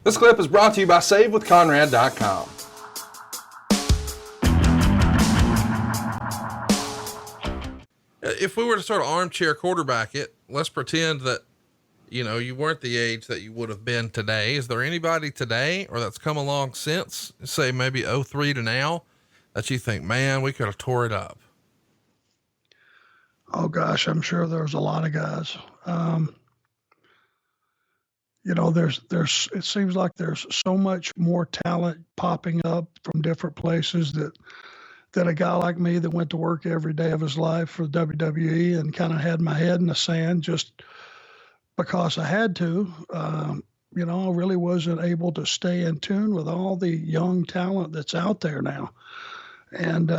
This clip is brought to you by SaveWithConrad.com. If we were to sort of armchair quarterback it, let's pretend that, you weren't the age that you would have been today. Is there anybody today or that's come along since, say maybe 03 to now, that you think, man, we could have tore it up? Oh gosh, I'm sure there's a lot of guys. It seems like there's so much more talent popping up from different places that a guy like me that went to work every day of his life for WWE and kind of had my head in the sand just because I had to, I really wasn't able to stay in tune with all the young talent that's out there now. And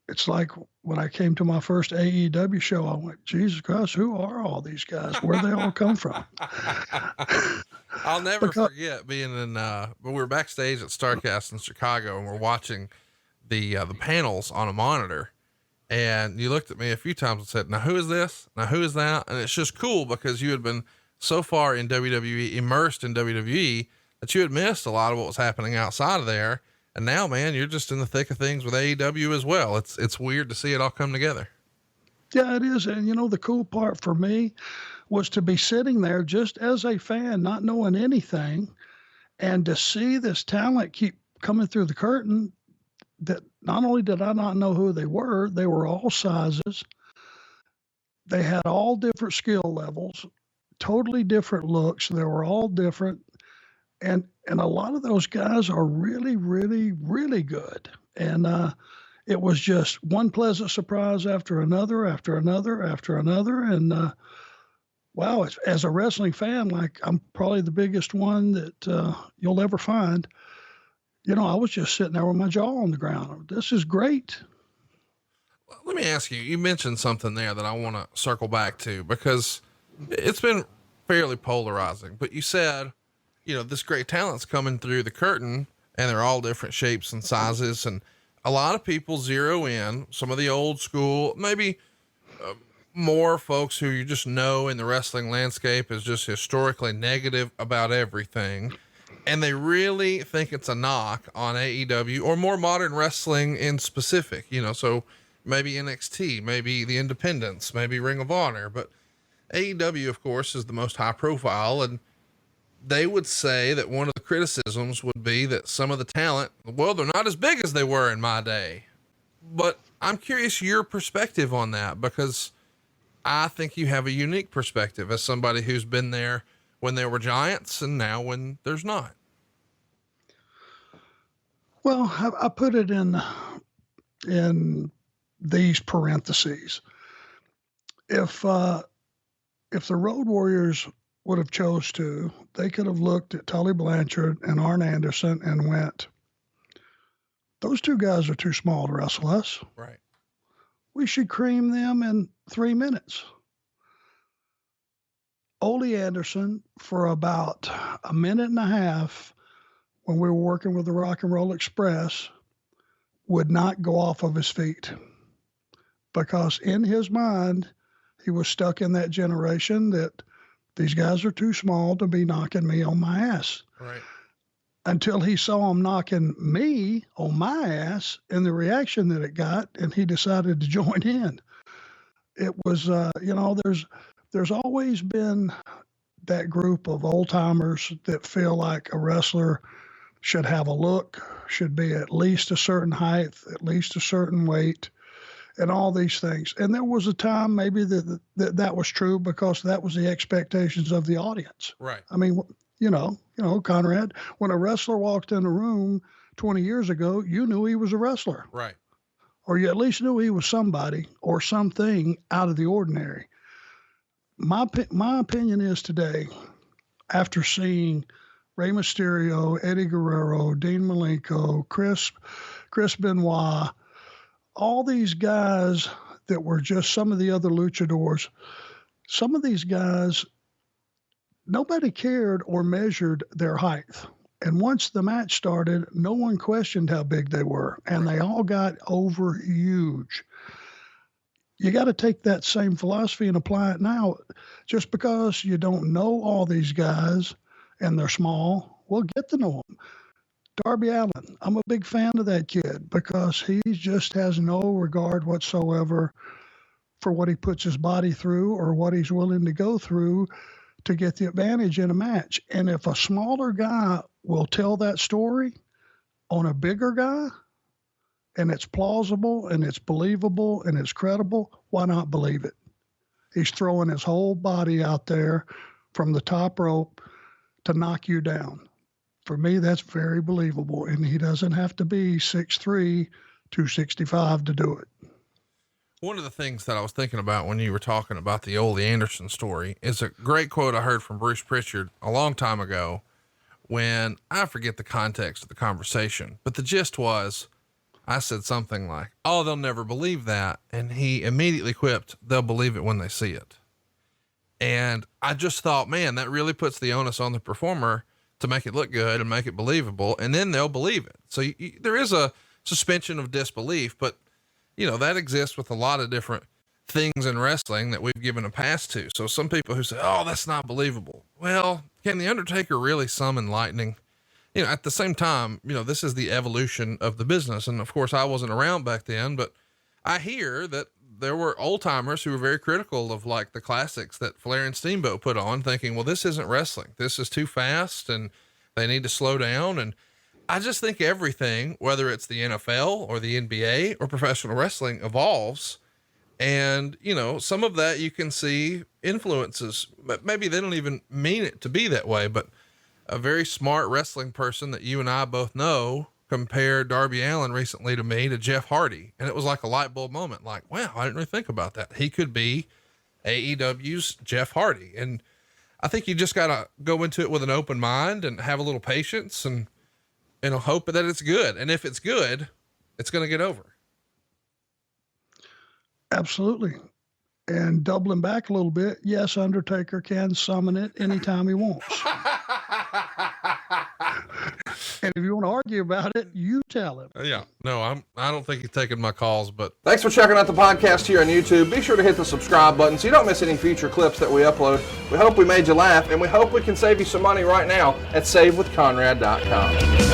it's like when I came to my first AEW show, I went, Jesus Christ, who are all these guys? Where they all come from? I'll never forget being in, we were backstage at StarCast in Chicago and we're watching the panels on a monitor, and you looked at me a few times and said, now who is this? Now who is that? And it's just cool because you had been so far in WWE, immersed in WWE, that you had missed a lot of what was happening outside of there. And now, man, you're just in the thick of things with AEW as well. It's weird to see it all come together. Yeah, it is. And the cool part for me was to be sitting there just as a fan, not knowing anything, and to see this talent keep coming through the curtain. That not only did I not know who they were all sizes. They had all different skill levels, totally different looks. They were all different. And a lot of those guys are really, really, really good. And it was just one pleasant surprise after another, after another, after another. And wow, as a wrestling fan, like I'm probably the biggest one that you'll ever find. I was just sitting there with my jaw on the ground. This is great. Let me ask you, you mentioned something there that I want to circle back to because it's been fairly polarizing, but you said, this great talent's coming through the curtain and they're all different shapes and sizes. And a lot of people zero in some of the old school, maybe more folks who you just know in the wrestling landscape is just historically negative about everything. And they really think it's a knock on AEW or more modern wrestling in specific, so maybe NXT, maybe the Independents, maybe Ring of Honor, but AEW of course is the most high profile. And they would say that one of the criticisms would be that some of the talent, well, they're not as big as they were in my day, but I'm curious your perspective on that, because I think you have a unique perspective as somebody who's been there when there were giants and now when there's not. Well, I put it in these parentheses. If the Road Warriors would have chose to, they could have looked at Tully Blanchard and Arn Anderson and went, those two guys are too small to wrestle us. Right. We should cream them in 3 minutes. Ole Anderson, for about a minute and a half, when we were working with the Rock and Roll Express, would not go off of his feet because in his mind, he was stuck in that generation that these guys are too small to be knocking me on my ass. Right. Until he saw him knocking me on my ass and the reaction that it got, and he decided to join in. It was, there's always been that group of old timers that feel like a wrestler should have a look, should be at least a certain height, at least a certain weight, and all these things. And there was a time maybe that was true because that was the expectations of the audience. Right. I mean, Conrad, when a wrestler walked in the room 20 years ago, you knew he was a wrestler. Right. Or you at least knew he was somebody or something out of the ordinary. My opinion is today, after seeing Rey Mysterio, Eddie Guerrero, Dean Malenko, Chris Benoit, all these guys that were just some of the other luchadors, some of these guys, nobody cared or measured their height. And once the match started, no one questioned how big they were, and they all got over huge. You got to take that same philosophy and apply it now. Just because you don't know all these guys and they're small, We'll get to know him. Darby Allin, I'm a big fan of that kid because he just has no regard whatsoever for what he puts his body through or what he's willing to go through to get the advantage in a match. And if a smaller guy will tell that story on a bigger guy, and it's plausible and it's believable and it's credible, why not believe it? He's throwing his whole body out there from the top rope to knock you down. For me, that's very believable, and he doesn't have to be 6'3", 265 to do it. One of the things that I was thinking about when you were talking about the Ole Anderson story is a great quote I heard from Bruce Pritchard a long time ago when I forget the context of the conversation, but the gist was, I said something like, "Oh, they'll never believe that." And he immediately quipped, "They'll believe it when they see it." And I just thought, man, that really puts the onus on the performer to make it look good and make it believable. And then they'll believe it. So there is a suspension of disbelief, but you know, that exists with a lot of different things in wrestling that we've given a pass to. So some people who say, "Oh, that's not believable." Well, can the Undertaker really summon lightning? You know, at the same time, you know, this is the evolution of the business. And of course I wasn't around back then, but I hear that there were old timers who were very critical of like the classics that Flair and Steamboat put on, thinking, well, this isn't wrestling. This is too fast and they need to slow down. And I just think everything, whether it's the NFL or the NBA or professional wrestling, evolves. And, you know, some of that you can see influences, but maybe they don't even mean it to be that way. But a very smart wrestling person that you and I both know compared Darby Allin recently to me to Jeff Hardy. And it was like a light bulb moment. Like, wow, I didn't really think about that. He could be AEW's Jeff Hardy. And I think you just got to go into it with an open mind and have a little patience and hope that it's good. And if it's good, it's going to get over. Absolutely. And doubling back a little bit, yes, Undertaker can summon it anytime he wants. And if you want to argue about it, you tell him. Yeah, no, I don't think he's taking my calls, but Thanks for checking out the podcast here on YouTube. Be sure to hit the subscribe button so you don't miss any future clips that we upload. We hope we made you laugh, and we hope we can save you some money right now at SaveWithConrad.com.